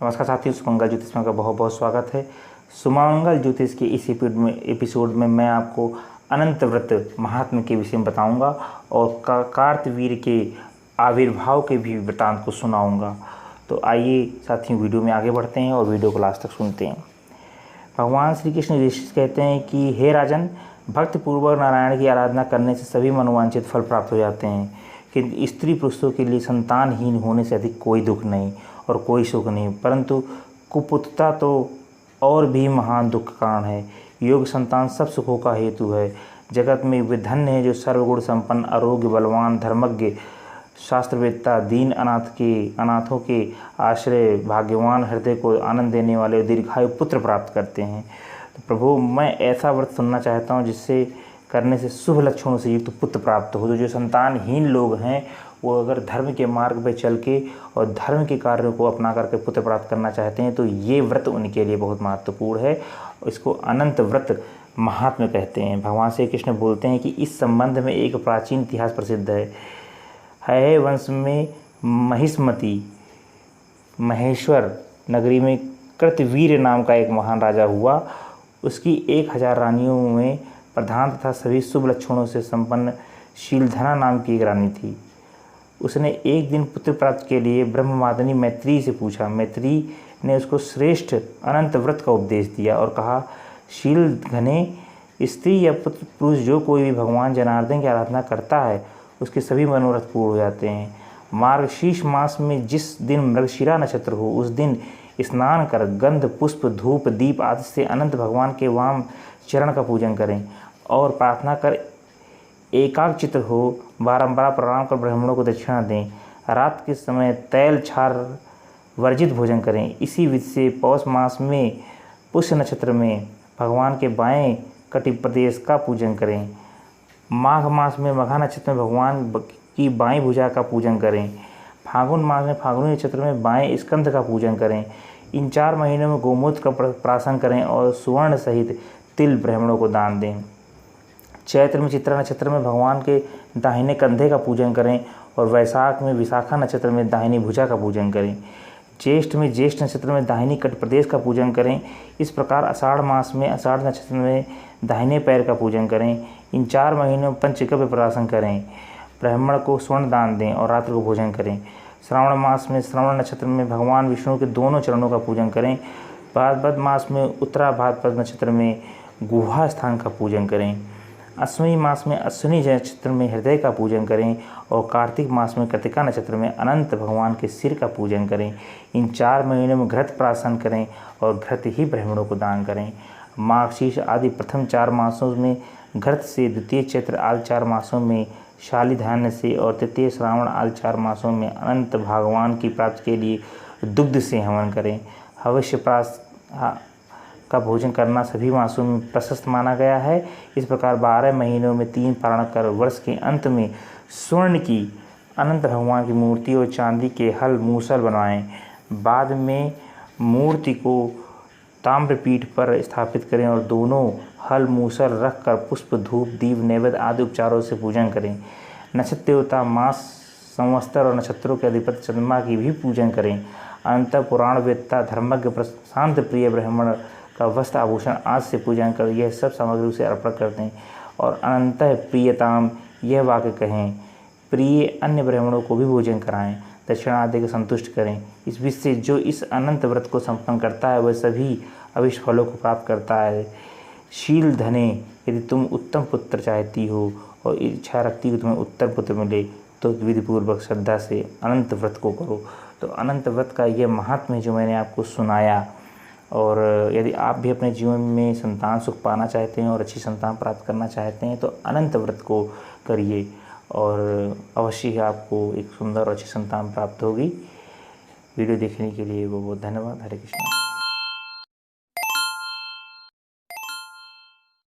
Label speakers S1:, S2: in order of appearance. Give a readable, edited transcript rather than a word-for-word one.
S1: नमस्कार साथियों, सुमंगल ज्योतिष में आपका बहुत बहुत स्वागत है। सुमंगल ज्योतिष के इस एपिसोड में मैं आपको अनंत व्रत महात्म्य के विषय में बताऊंगा और कार्तवीर्य के आविर्भाव के भी वृतांत को सुनाऊंगा। तो आइए साथियों, वीडियो में आगे बढ़ते हैं और वीडियो को लास्ट तक सुनते हैं। भगवान श्री कृष्ण युधिष्ठिर कहते हैं कि हे राजन, भक्तिपूर्वक नारायण की आराधना करने से सभी मनोवांछित फल प्राप्त हो जाते हैं, कि स्त्री पुरुषों के लिए संतानहीन होने से अधिक कोई दुख नहीं और कोई सुख नहीं, परंतु कुपुत्रता तो और भी महान दुख का कारण है। योग संतान सब सुखों का हेतु है। जगत में वे धन्य है जो सर्वगुण संपन्न, आरोग्य, बलवान, धर्मज्ञ, शास्त्रवेत्ता, दीन अनाथों के आश्रय, भाग्यवान, हृदय को आनंद देने वाले दीर्घायु पुत्र प्राप्त करते हैं। तो प्रभु, मैं ऐसा व्रत सुनना चाहता हूँ जिससे करने से शुभ लक्षणों से युक्त पुत्र प्राप्त हो। तो जो संतानहीन लोग हैं वो अगर धर्म के मार्ग पर चल के और धर्म के कार्यों को अपना करके पुत्र प्राप्त करना चाहते हैं तो ये व्रत उनके लिए बहुत महत्वपूर्ण है। इसको अनंत व्रत महात्म्य कहते हैं। भगवान श्री कृष्ण बोलते हैं कि इस संबंध में एक प्राचीन इतिहास प्रसिद्ध है। वंश में महिष्मती महेश्वर नगरी में कृतवीर्य नाम का एक महान राजा हुआ। उसकी 1000 रानियों में प्रधान तथा सभी शुभ लक्षणों से संपन्न शीलधना नाम की एक रानी थी। उसने एक दिन पुत्र प्राप्त के लिए ब्रह्मवादिनी मैत्री से पूछा। मैत्री ने उसको श्रेष्ठ अनंत व्रत का उपदेश दिया और कहा, शीलधने, स्त्री या पुत्र पुरुष जो कोई भी भगवान जनार्दन की आराधना करता है उसके सभी मनोरथ पूर्ण हो जाते हैं। मार्गशीर्ष मास में जिस दिन मृगशिरा नक्षत्र हो उस दिन स्नान कर गंध, पुष्प, धूप, दीप आदि से अनंत भगवान के वाम चरण का पूजन करें और प्रार्थना कर एकाग्रचित्त हो बारंबार प्रणाम कर ब्राह्मणों को दक्षिणा दें। रात के समय तैल क्षार वर्जित भोजन करें। इसी विधि से पौष मास में पुष्य नक्षत्र में भगवान के बाएं कटि प्रदेश का पूजन करें। माघ मास में मघा नक्षत्र में भगवान की बाएं भुजा का पूजन करें। फागुन मास में फागुनी नक्षत्र में बाएं स्कंध का पूजन करें। इन 4 महीनों में गोमूत्र का प्राशन करें और सुवर्ण सहित तिल ब्राह्मणों को दान दें। चैत्र में चित्रा नक्षत्र में भगवान के दाहिने कंधे का पूजन करें और वैशाख में विशाखा नक्षत्र में दाहिनी भुजा का पूजन करें। ज्येष्ठ में ज्येष्ठ नक्षत्र में दाहिनी कट प्रदेश का पूजन करें। इस प्रकार आषाढ़ मास में आषाढ़ नक्षत्र में दाहिने पैर का पूजन करें। इन 4 महीनों में पंचगव्य प्राशन करें। ब्राह्मण को स्वर्ण दान दें और रात्रि को भोजन करें। श्रावण मास में श्रवण नक्षत्र में भगवान विष्णु के दोनों चरणों का पूजन करें। भाद्रपद मास में उत्तरा भाद्रपद नक्षत्र में गुहा स्थान का पूजन करें। अश्विनी मास में अश्विनी नक्षत्र में हृदय का पूजन करें और कार्तिक मास में कृतिका नक्षत्र में अनंत भगवान के सिर का पूजन करें। इन 4 महीनों में घृत प्राशन करें और घृत ही ब्राह्मणों को दान करें। मार्गशीर्ष आदि प्रथम 4 मासों में घृत से, द्वितीय चैत्र आदि 4 मासों में शाली धान्य से और तृतीय श्रावण आदि 4 मासों में अनंत भगवान की प्राप्ति के लिए दुग्ध से हवन करें। हविष्य प्राश का भोजन करना सभी मासों में प्रशस्त माना गया है। इस प्रकार 12 महीनों में 3 पारण कर वर्ष के अंत में स्वर्ण की अनंत भगवान की मूर्ति और चांदी के हल मूसल बनवाएं। बाद में मूर्ति को ताम्रपीठ पर स्थापित करें और दोनों हल मूसल रख कर पुष्प, धूप, दीप, नैवेद्य आदि उपचारों से पूजन करें। नक्षत्र देवता, मास, संवत्सर और नक्षत्रों के अधिपति चंद्रमा की भी पूजन करें। अनंत पुराण वेत्ता, धर्मज्ञ, शांत प्रिय ब्राह्मण का वस्त्र आभूषण आज से पूजन कर यह सब सामग्री उसे अर्पण कर दें और अनंत प्रियताम यह वाक्य कहें, प्रिय अन्य ब्राह्मणों को भी भोजन कराएं, दक्षिणा आदि को संतुष्ट करें। इस विधि से जो इस अनंत व्रत को संपन्न करता है वह सभी अभिष्ट फलों को प्राप्त करता है। शील धने, यदि तुम उत्तम पुत्र चाहती हो और इच्छा रखती हो तुम्हें उत्तम पुत्र मिले तो विधिपूर्वक श्रद्धा से अनंत व्रत को करो। तो अनंत व्रत का ये महात्म्य जो मैंने आपको सुनाया, और यदि आप भी अपने जीवन में संतान सुख पाना चाहते हैं और अच्छी संतान प्राप्त करना चाहते हैं तो अनंत व्रत को करिए और अवश्य ही आपको एक सुंदर और अच्छी संतान प्राप्त होगी। वीडियो देखने के लिए बहुत बहुत धन्यवाद। हरे कृष्ण।